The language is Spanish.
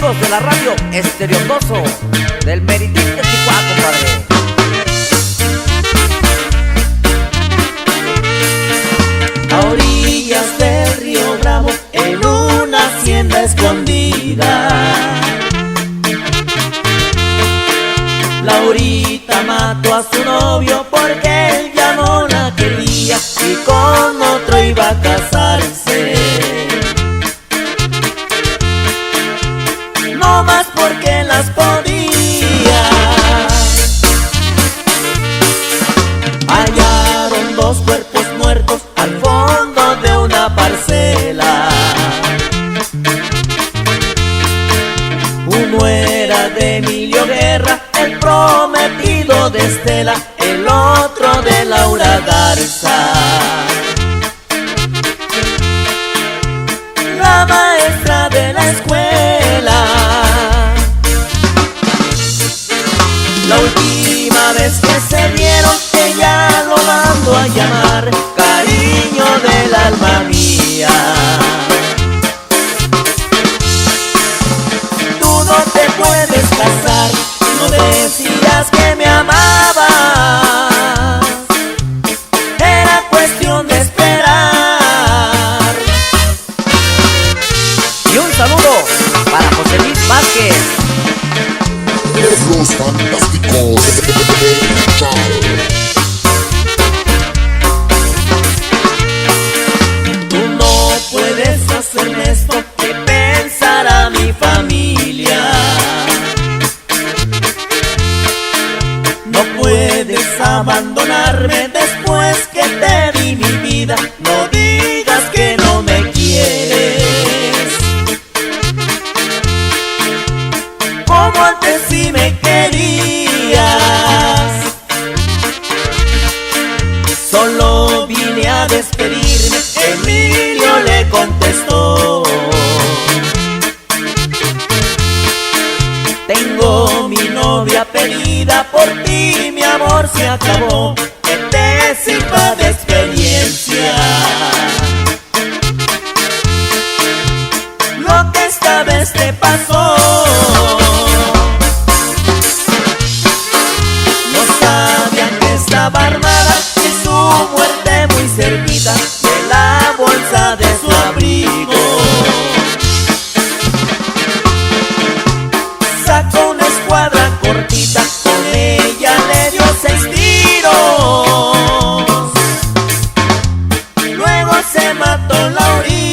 amigos de la radio Estereotoso del Meritín de Chihuahua, compadre. A orillas del río Bravo, en una hacienda escondida, Laurita mató a su novio porque él ya no la quería y con otro iba a casarse. No más porque las podía. Hallaron dos cuerpos muertos al fondo de una parcela. Uno era de Emilio Guerra, el prometido de Estela, el otro de Laura Garza, la maestra de la escuela. La última vez que se vieron, ella lo mandó a llamar cariño del alma mía. Tú no te puedes casar, no decías que me amabas, era cuestión de esperar. Y un saludo para José Luis Vázquez. Los Fantásticos. Tú no puedes hacerme esto, que pensará mi familia. No puedes abandonarme después que te di mi vida. No digas que no me quieres, como antes sí me querías. Solo vine a despedirme, Emilio le contestó. Tengo mi novia pedida, por ti mi amor se acabó, que te sirva de experiencia lo que esta vez te pasó. No sabían que estaba armada y su muerte muy cerquita de la bolsa de su abrigo. Sacó una escuadra cortita, con ella le dio 6 tiros. Luego se mató Laurita.